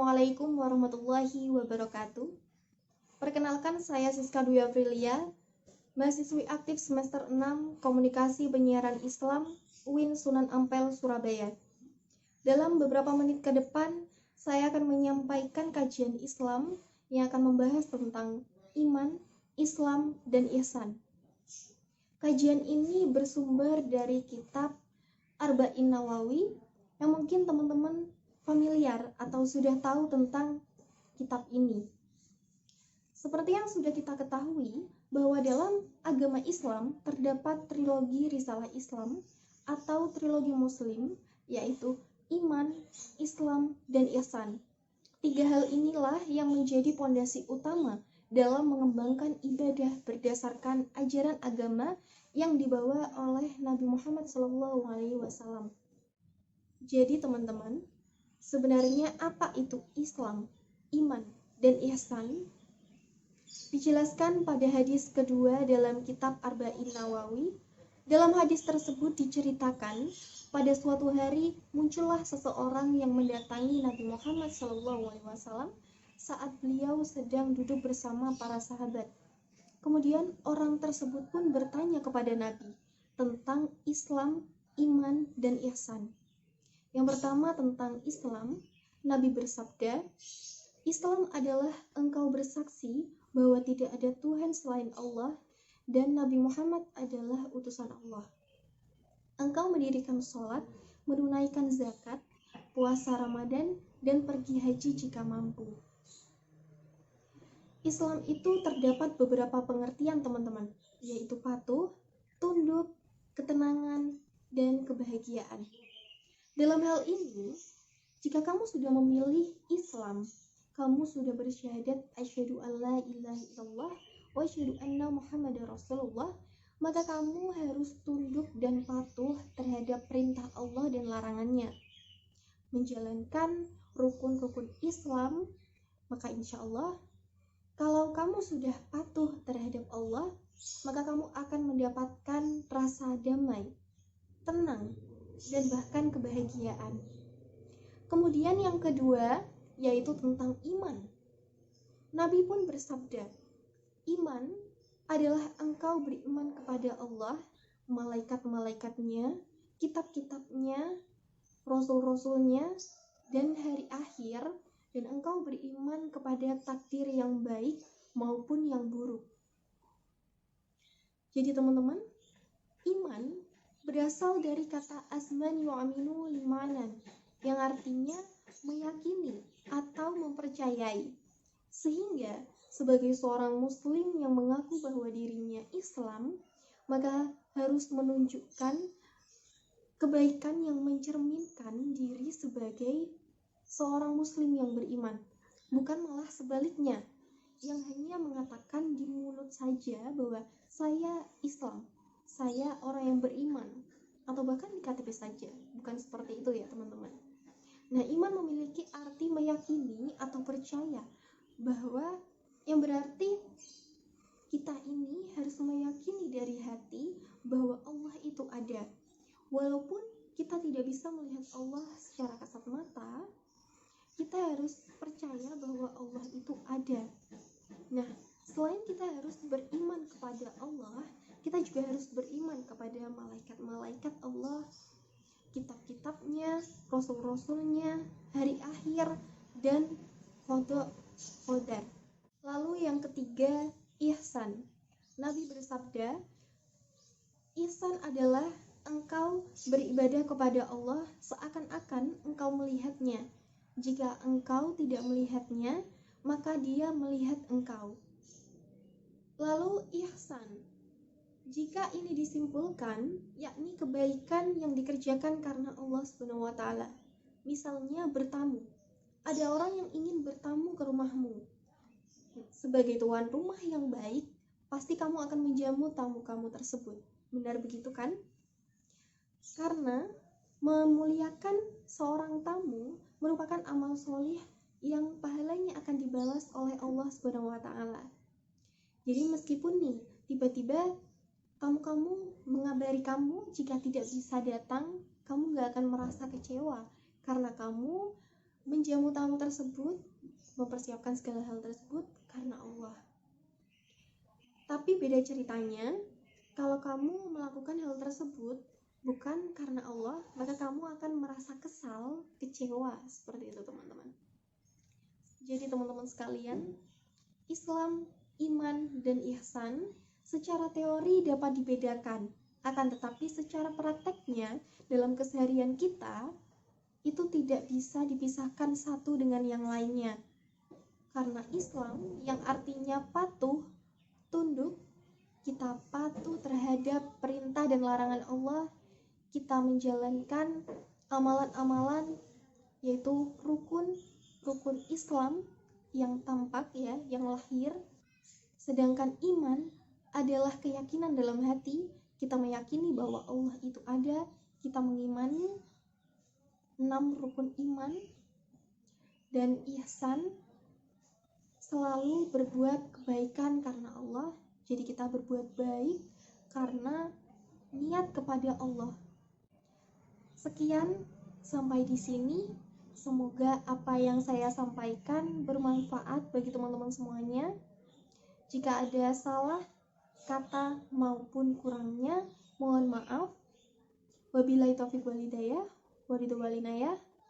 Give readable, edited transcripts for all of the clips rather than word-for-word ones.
Assalamualaikum warahmatullahi wabarakatuh. Perkenalkan, saya Siska Dwi Aprilia, mahasiswi aktif semester 6 Komunikasi Penyiaran Islam UIN Sunan Ampel, Surabaya. Dalam beberapa menit ke depan, saya akan menyampaikan kajian Islam yang akan membahas tentang iman, Islam, dan ihsan. Kajian ini bersumber dari kitab Arba'in Nawawi yang mungkin teman-teman familiar atau sudah tahu tentang kitab ini. Seperti yang sudah kita ketahui, bahwa dalam agama Islam terdapat trilogi risalah Islam atau trilogi Muslim, yaitu iman, Islam, dan ihsan. Tiga hal inilah yang menjadi pondasi utama dalam mengembangkan ibadah berdasarkan ajaran agama yang dibawa oleh Nabi Muhammad SAW. Jadi teman-teman, sebenarnya apa itu Islam, iman, dan ihsan? Dijelaskan pada hadis kedua dalam kitab Arba'in Nawawi. Dalam hadis tersebut diceritakan, pada suatu hari muncullah seseorang yang mendatangi Nabi Muhammad SAW saat beliau sedang duduk bersama para sahabat. Kemudian orang tersebut pun bertanya kepada Nabi tentang Islam, iman, dan ihsan. Yang pertama tentang Islam, Nabi bersabda, Islam adalah engkau bersaksi bahwa tidak ada Tuhan selain Allah dan Nabi Muhammad adalah utusan Allah. Engkau mendirikan sholat, menunaikan zakat, puasa Ramadan, dan pergi haji jika mampu. Islam itu terdapat beberapa pengertian teman-teman, yaitu patuh, tunduk, ketenangan, dan kebahagiaan. Dalam hal ini, jika kamu sudah memilih Islam, kamu sudah bersyahadat asyhadu an la ilaha illallah wa asyhadu anna Muhammadar Rasulullah, maka kamu harus tunduk dan patuh terhadap perintah Allah dan larangannya. Menjalankan rukun-rukun Islam, maka insya Allah, kalau kamu sudah patuh terhadap Allah, maka kamu akan mendapatkan rasa damai, tenang, dan bahkan kebahagiaan. Kemudian yang kedua, yaitu tentang iman. Nabi pun bersabda, iman adalah engkau beriman kepada Allah, malaikat-malaikatnya, kitab-kitabnya, rasul-rasulnya, dan hari akhir, dan engkau beriman kepada takdir yang baik maupun yang buruk. Jadi teman-teman, iman berasal dari kata azman yu'aminu limanan, yang artinya meyakini atau mempercayai. Sehingga sebagai seorang muslim yang mengaku bahwa dirinya Islam, maka harus menunjukkan kebaikan yang mencerminkan diri sebagai seorang muslim yang beriman, bukan malah sebaliknya, yang hanya mengatakan di mulut saja bahwa saya Islam, saya orang yang beriman, atau bahkan di KTP saja. Bukan seperti itu ya teman-teman. Nah, iman memiliki arti meyakini atau percaya, bahwa yang berarti kita ini harus meyakini dari hati bahwa Allah itu ada. Walaupun kita tidak bisa melihat Allah secara kasat mata, kita harus percaya bahwa Allah itu ada. Nah, selain kita harus beriman kepada Allah, kita juga harus beriman kepada malaikat-malaikat Allah, kitab-kitabnya, rasul-rasulnya, hari akhir, dan qadar. Lalu yang ketiga, ihsan. Nabi bersabda, ihsan adalah engkau beribadah kepada Allah seakan-akan engkau melihatnya. Jika engkau tidak melihatnya, maka dia melihat engkau. Lalu ihsan, jika ini disimpulkan, yakni kebaikan yang dikerjakan karena Allah SWT. Misalnya bertamu. Ada orang yang ingin bertamu ke rumahmu. Sebagai tuan rumah yang baik, pasti kamu akan menjamu tamu kamu tersebut. Benar begitu kan? Karena memuliakan seorang tamu merupakan amal solih yang pahalanya akan dibalas oleh Allah SWT. Jadi meskipun nih, tiba-tiba tamu-kamu mengabari kamu jika tidak bisa datang, kamu gak akan merasa kecewa karena kamu menjamu tamu tersebut, mempersiapkan segala hal tersebut karena Allah. Tapi beda ceritanya, kalau kamu melakukan hal tersebut bukan karena Allah, maka kamu akan merasa kesal, kecewa, seperti itu teman-teman. Jadi teman-teman sekalian, Islam, iman, dan ihsan secara teori dapat dibedakan, akan tetapi secara prakteknya dalam keseharian kita itu tidak bisa dipisahkan satu dengan yang lainnya. Karena Islam yang artinya patuh, tunduk, kita patuh terhadap perintah dan larangan Allah, kita menjalankan amalan-amalan yaitu rukun Islam yang tampak ya, yang lahir. Sedangkan iman adalah keyakinan dalam hati, kita meyakini bahwa Allah itu ada, kita mengimani 6 rukun iman. Dan ihsan selalu berbuat kebaikan karena Allah. Jadi kita berbuat baik karena niat kepada Allah. Sekian sampai di sini. Semoga apa yang saya sampaikan bermanfaat bagi teman-teman semuanya. Jika ada salah kata maupun kurangnya, mohon maaf. Wabillahi taufiq wal hidayah.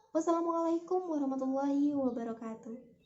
Wassalamualaikum warahmatullahi wabarakatuh.